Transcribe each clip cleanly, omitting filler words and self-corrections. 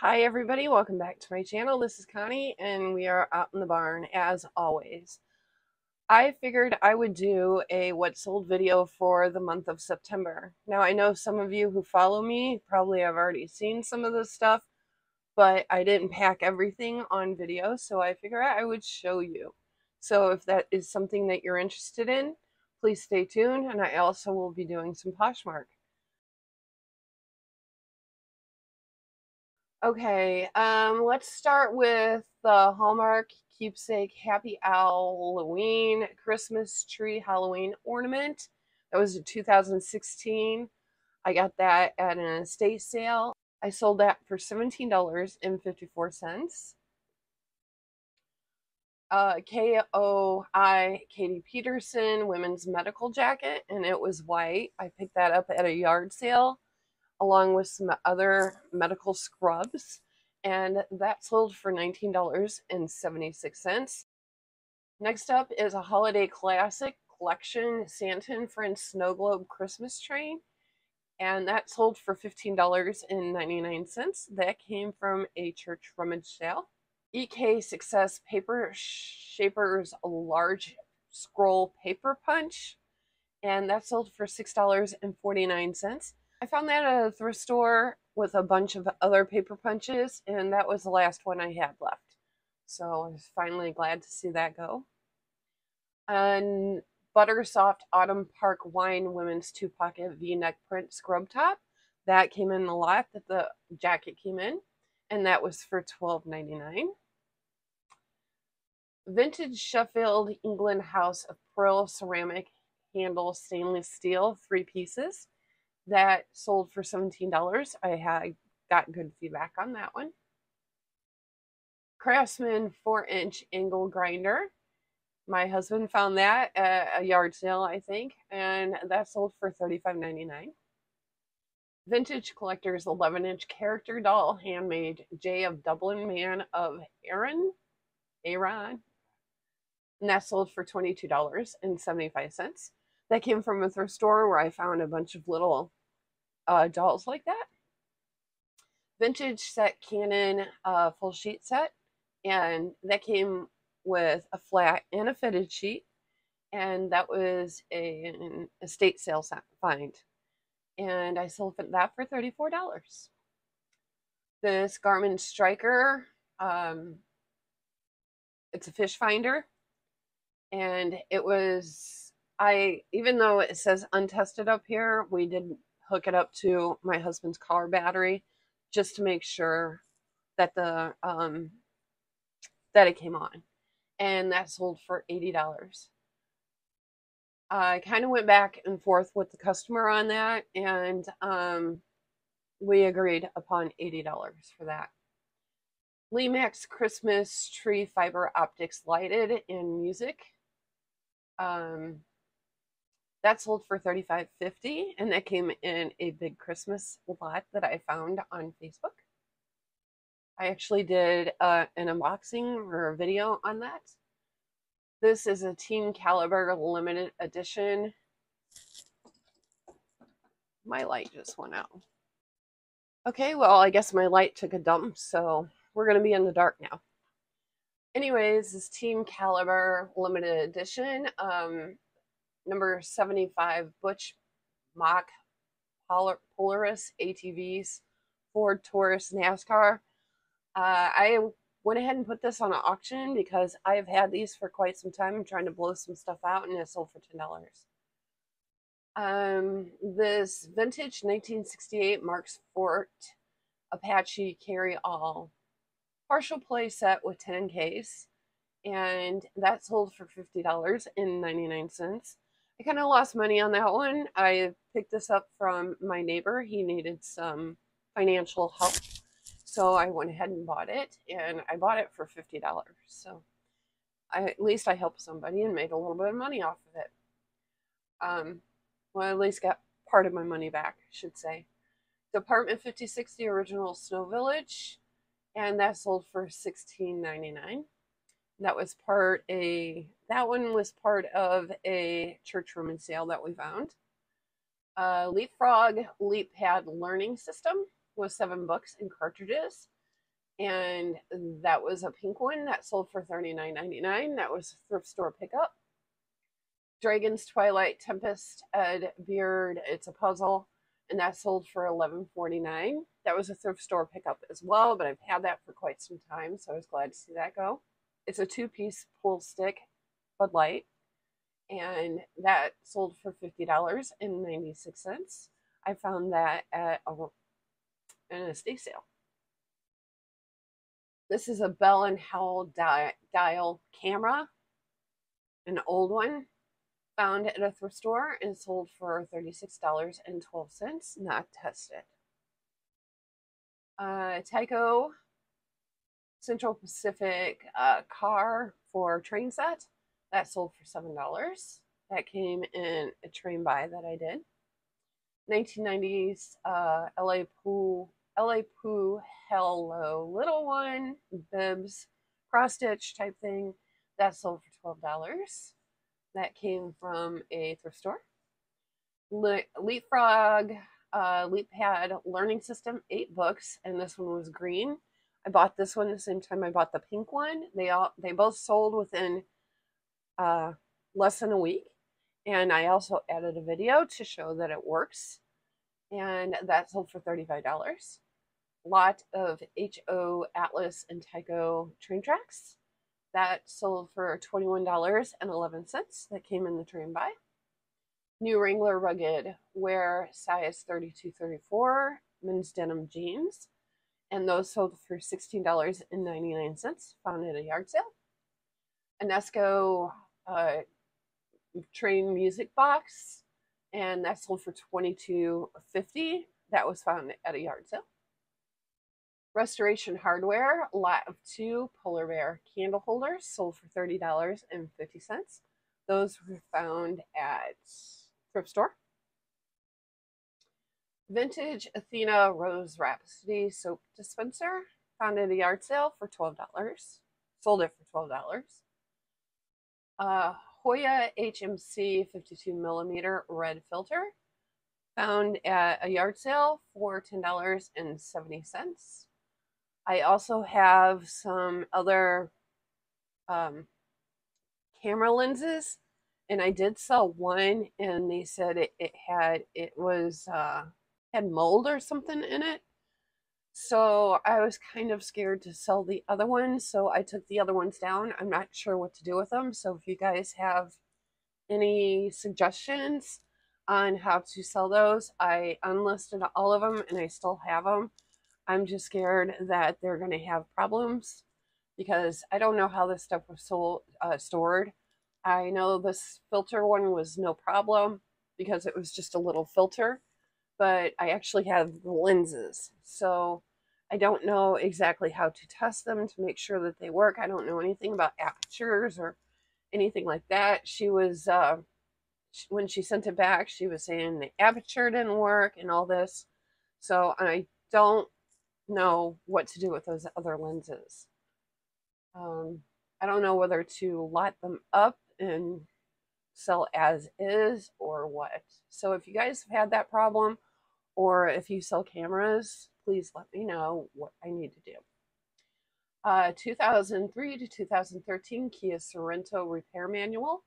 Hi everybody, welcome back to my channel. This is Connie and we are out in the barn as always. I figured I would do a what sold video for the month of September. Now I know some of you who follow me probably have already seen some of this stuff, but I didn't pack everything on video, so I figured I would show you. So if that is something that you're interested in, please stay tuned, and I also will be doing some Poshmark. Okay, let's start with the Hallmark Keepsake Happy Halloween Christmas Tree Halloween Ornament. That was a 2016. I got that at an estate sale. I sold that for $17.54. KOI Katie Peterson women's medical jacket, and it was white. I picked that up at a yard sale along with some other medical scrubs, and that sold for $19.76. Next up is a holiday classic collection Santa and Friends snow globe Christmas tree, and that sold for $15.99. That came from a church rummage sale. EK Success Paper Shapers large scroll paper punch, and that sold for $6.49. I found that at a thrift store with a bunch of other paper punches, and that was the last one I had left. So I was finally glad to see that go. And Butter Soft Autumn Park Wine Women's 2-pocket V-neck print scrub top. That came in the lot that the jacket came in, and that was for $12.99. Vintage Sheffield England House of Pearl ceramic handle stainless steel 3 pieces. That sold for $17. I had got good feedback on that one. Craftsman 4-inch angle grinder. My husband found that at a yard sale, I think, and that sold for $35.99. Vintage Collector's 11-inch character doll handmade J of Dublin Man of Aaron, and that sold for $22.75. That came from a thrift store where I found a bunch of little dolls like that. Vintage set Canon full sheet set, and that came with a flat and a fitted sheet, and that was an estate sale find, and I sold that for $34. This Garmin Striker, it's a fish finder, and it was, even though it says untested up here, we did hook it up to my husband's car battery just to make sure that the that it came on, and that sold for $80. I kind of went back and forth with the customer on that, and we agreed upon $80 for that. Lemax Christmas Tree Fiber Optics Lighted in Music. That sold for $35.50, and that came in a big Christmas lot that I found on Facebook. I actually did an unboxing or a video on that. This is a Team Caliber limited edition. My light just went out. Okay, well, I guess my light took a dump, so we're going to be in the dark now. Anyways, this Team Caliber limited edition, number 75 Butch Mock Polaris ATVs, Ford Taurus NASCAR. I went ahead and put this on an auction because I've had these for quite some time. I'm trying to blow some stuff out, and it sold for $10. This vintage 1968 Marks Fort Apache carry-all partial play set with 10 case, and that sold for $50.99. I kind of lost money on that one. I picked this up from my neighbor. He needed some financial help, so I went ahead and bought it, and I bought it for $50. So at least I helped somebody and made a little bit of money off of it. Well, I at least got part of my money back, I should say. Department 5060 Original Snow Village, and that sold for $16.99. That one was part of a church room and sale that we found. Leapfrog Leap Pad Learning System with 7 books and cartridges. and that was a pink one that sold for $39.99. That was a thrift store pickup. Dragon's Twilight Tempest Ed Beard. It's a puzzle, and that sold for $11.49. That was a thrift store pickup as well, but I've had that for quite some time, so I was glad to see that go. It's a two-piece pool stick Bud Light, and that sold for $50.96. I found that at an estate sale. This is a Bell and Howell dial camera, an old one, found at a thrift store and sold for $36.12, not tested. Tyco Central Pacific car for train set, that sold for $7. That came in a train buy that I did. 1990s LA Pooh Hello Little One bibs cross stitch type thing, that sold for $12. That came from a thrift store. Leapfrog LeapPad Learning System, 8 books, and this one was green. I bought this one the same time I bought the pink one. They both sold within less than a week, and I also added a video to show that it works, and that sold for $35. Lot of HO Atlas and Tyco train tracks, that sold for $21.11. That came in the train buy. New Wrangler Rugged Wear size 32-34 men's denim jeans, and those sold for $16.99, found at a yard sale. Anesco train music box, and that sold for $22.50. That was found at a yard sale. Restoration Hardware, lot of 2 Polar Bear candle holders, sold for $30.50. Those were found at thrift store. Vintage Athena Rose Rhapsody soap dispenser, found at a yard sale for $12. Sold it for $12. Hoya HMC 52mm red filter, found at a yard sale for $10.70. I also have some other camera lenses, and I did sell one, and they said it had mold or something in it. So I was kind of scared to sell the other ones, so I took the other ones down. I'm not sure what to do with them, so if you guys have any suggestions on how to sell those, I unlisted all of them and I still have them. I'm just scared that they're going to have problems because I don't know how this stuff was stored. I know this filter one was no problem because it was just a little filter, but I actually have the lenses. So I don't know exactly how to test them to make sure that they work. I don't know anything about apertures or anything like that. She was, when she sent it back, she was saying the aperture didn't work and all this. So I don't know what to do with those other lenses. I don't know whether to light them up and sell as is or what. So if you guys have had that problem, or if you sell cameras, please let me know what I need to do. 2003 to 2013 Kia Sorento repair manual,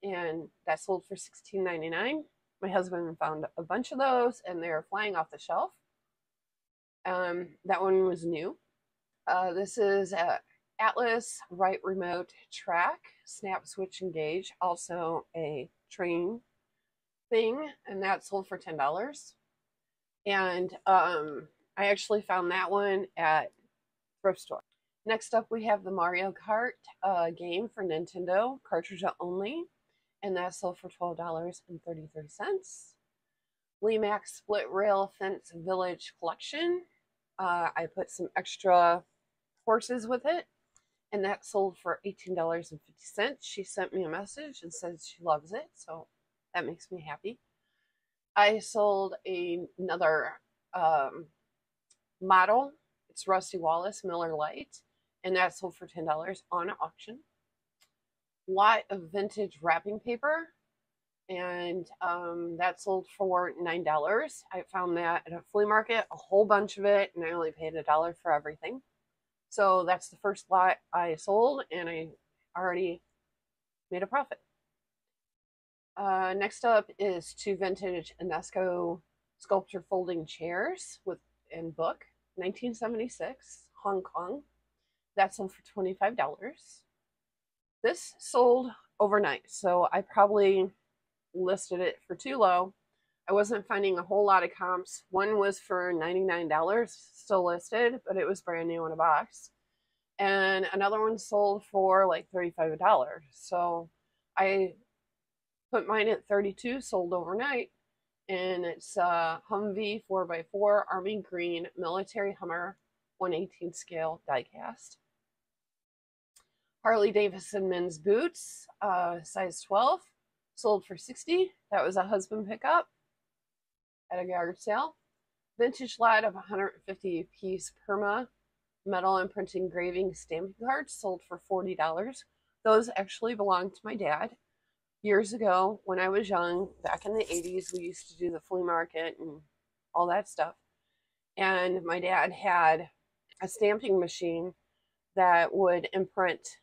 and that sold for $16.99. My husband found a bunch of those, and they're flying off the shelf. That one was new. This is a Atlas right remote track, snap, switch, engage, also a train thing, and that sold for $10. And I actually found that one at thrift store. Next up, we have the Mario Kart game for Nintendo, cartridge only, and that sold for $12.33. Lemax Split Rail Fence Village Collection. I put some extra horses with it, and that sold for $18.50. She sent me a message and said she loves it, so that makes me happy. I sold another model. It's Rusty Wallace Miller Lite, and that sold for $10 on auction. Lot of vintage wrapping paper, and that sold for $9. I found that at a flea market, a whole bunch of it, and I only paid $1 for everything. So that's the first lot I sold, and I already made a profit. Next up is two vintage UNESCO sculpture folding chairs with in book, 1976, Hong Kong. That sold for $25. This sold overnight, so I probably listed it for too low. I wasn't finding a whole lot of comps. One was for $99, still listed, but it was brand new in a box. And another one sold for like $35. So I put mine at 32, sold overnight, and it's a Humvee 4x4 Army Green Military Hummer 1/18 scale diecast. Harley Davidson men's boots, size 12, sold for 60. That was a husband pickup at a yard sale. Vintage lot of 150 piece perma metal and engraving stamping cards sold for $40. Those actually belonged to my dad. Years ago, when I was young, back in the 80s, we used to do the flea market and all that stuff. And my dad had a stamping machine that would imprint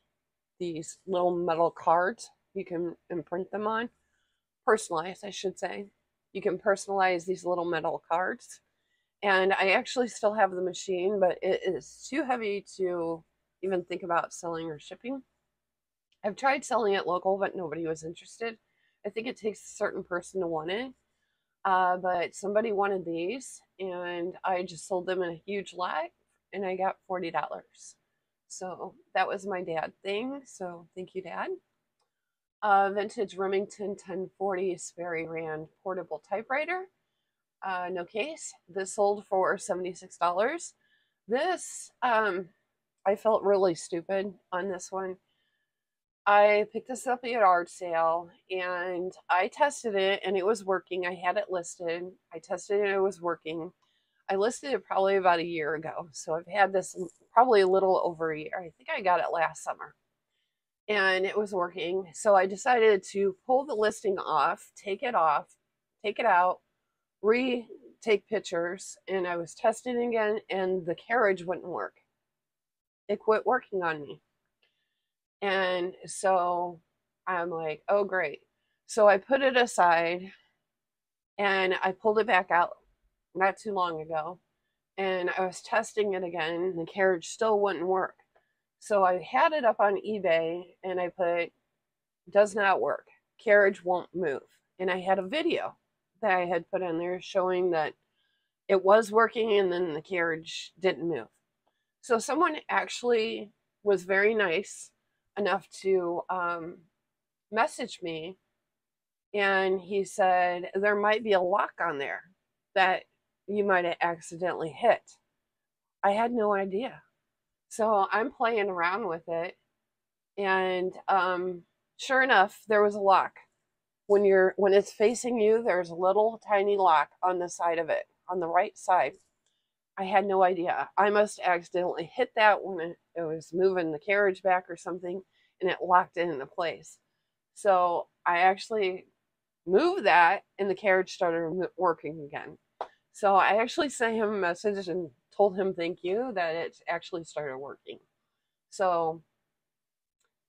these little metal cards. You can imprint them on, personalize, I should say. You can personalize these little metal cards. And I actually still have the machine, but it is too heavy to even think about selling or shipping. I've tried selling it local, but nobody was interested. I think it takes a certain person to want it. But somebody wanted these, and I just sold them in a huge lot, and I got $40. So that was my dad thing. So thank you, Dad. Vintage Remington 1040 Sperry Rand portable typewriter. No case. This sold for $76. This, I felt really stupid on this one. I picked this up at an art sale and I tested it and it was working. I had it listed. I tested it and it was working. I listed it probably about a year ago. So I've had this probably a little over a year. I think I got it last summer and it was working. So I decided to pull the listing off, take it out, retake pictures, and I was testing again and the carriage wouldn't work. It quit working on me. And so I'm like, oh, great. So I put it aside and I pulled it back out not too long ago. And I was testing it again. And the carriage still wouldn't work. So I had it up on eBay and I put, does not work. Carriage won't move. And I had a video that I had put in there showing that it was working and then the carriage didn't move. So someone actually was very nice enough to message me, and he said there might be a lock on there that you might have accidentally hit. I had no idea. So I'm playing around with it, and sure enough, there was a lock. When it's facing you, there's a little tiny lock on the side of it, on the right side. I had no idea. I must accidentally hit that when it was moving the carriage back or something, and it locked it into place. So I actually moved that, and the carriage started working again. So I actually sent him a message and told him thank you that it actually started working. So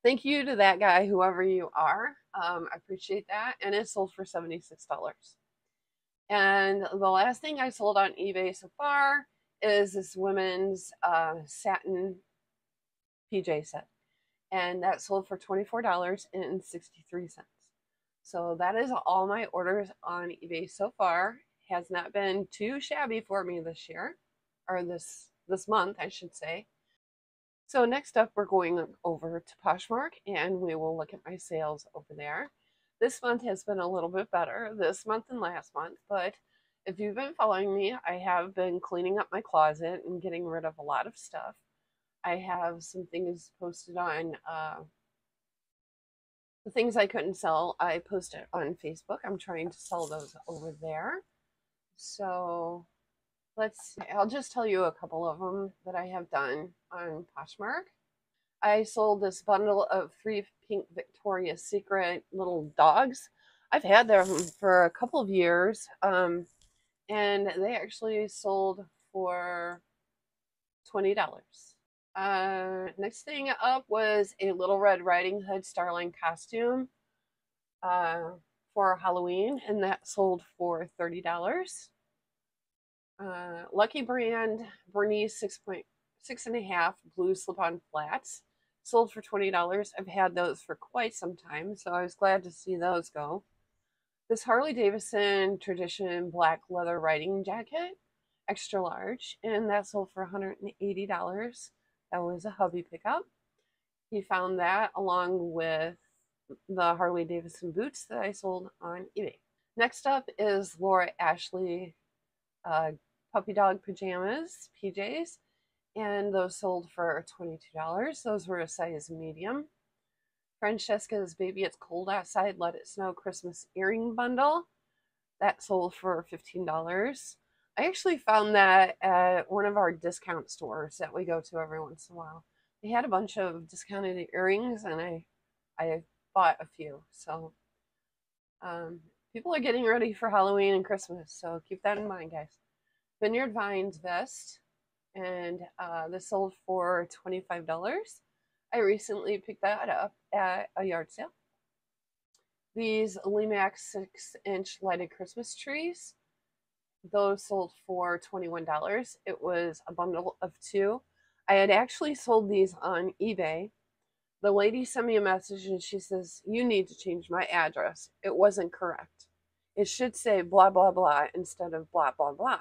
thank you to that guy, whoever you are. I appreciate that. And it sold for $76. And the last thing I sold on eBay so far is this women's satin PJ set. And that sold for $24.63. So that is all my orders on eBay so far. Has not been too shabby for me this year, or this month, I should say. So next up, we're going over to Poshmark, and we will look at my sales over there. This month has been a little bit better this month than last month, but if you've been following me, I have been cleaning up my closet and getting rid of a lot of stuff. I have some things posted on the things I couldn't sell. I posted on Facebook. I'm trying to sell those over there. So I'll just tell you a couple of them that I have done on Poshmark. I sold this bundle of 3 pink Victoria's Secret little dogs. I've had them for a couple of years, and they actually sold for $20. Next thing up was a Little Red Riding Hood Starline costume for Halloween, and that sold for $30. Lucky Brand Bernice 6.6.5 blue slip-on flats sold for $20. I've had those for quite some time, so I was glad to see those go. This Harley Davidson Tradition black leather riding jacket, extra large, and that sold for $180. That was a hubby pickup. He found that along with the Harley Davidson boots that I sold on eBay. Next up is Laura Ashley puppy dog pajamas, PJs, and those sold for $22. Those were a size medium. Francesca's Baby It's Cold Outside, Let It Snow Christmas earring bundle. That sold for $15. I actually found that at one of our discount stores that we go to every once in a while. They had a bunch of discounted earrings, and I bought a few. So people are getting ready for Halloween and Christmas, so keep that in mind, guys. Vineyard Vines vest, and this sold for $25. I recently picked that up at a yard sale. These Limax 6-inch lighted Christmas trees, those sold for $21. It was a bundle of 2. I had actually sold these on eBay. The lady sent me a message and she says, "You need to change my address. It wasn't correct. It should say blah, blah, blah instead of blah, blah, blah."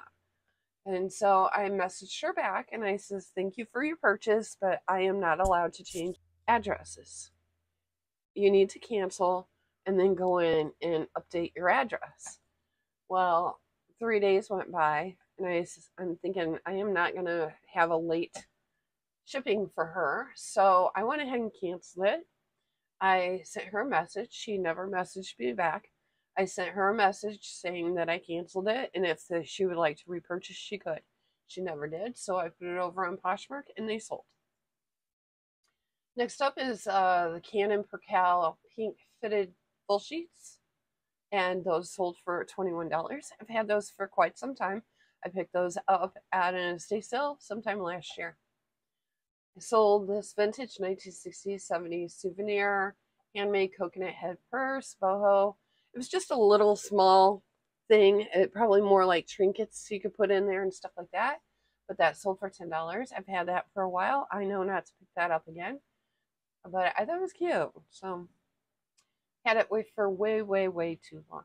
And so I messaged her back and I says, "Thank you for your purchase, but I am not allowed to change addresses. You need to cancel and then go in and update your address." Well, 3 days went by and I'm thinking I am not going to have a late shipping for her. So I went ahead and canceled it. I sent her a message. She never messaged me back. I sent her a message saying that I canceled it, and if she would like to repurchase, she could. She never did, so I put it over on Poshmark, and they sold. Next up is the Canon Percal pink fitted full sheets, and those sold for $21. I've had those for quite some time. I picked those up at an estate sale sometime last year. I sold this vintage 1960s, 70s souvenir handmade coconut head purse, boho. It was just a little small thing. It probably more like trinkets you could put in there and stuff like that. But that sold for $10. I've had that for a while. I know not to pick that up again. But I thought it was cute. So had it for way, way, way too long.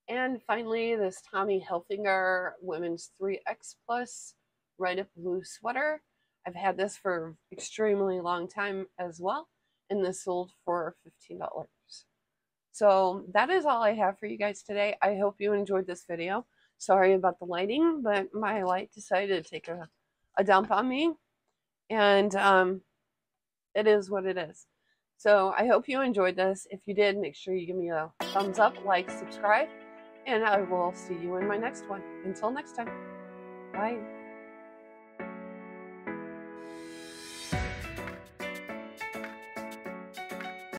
And finally, this Tommy Hilfiger women's 3X Plus Ride Up Blue sweater. I've had this for an extremely long time as well. And this sold for $15. So that is all I have for you guys today. I hope you enjoyed this video. Sorry about the lighting, but my light decided to take a dump on me. And it is what it is. So I hope you enjoyed this. If you did, make sure you give me a thumbs up, like, subscribe, and I will see you in my next one. Until next time, bye.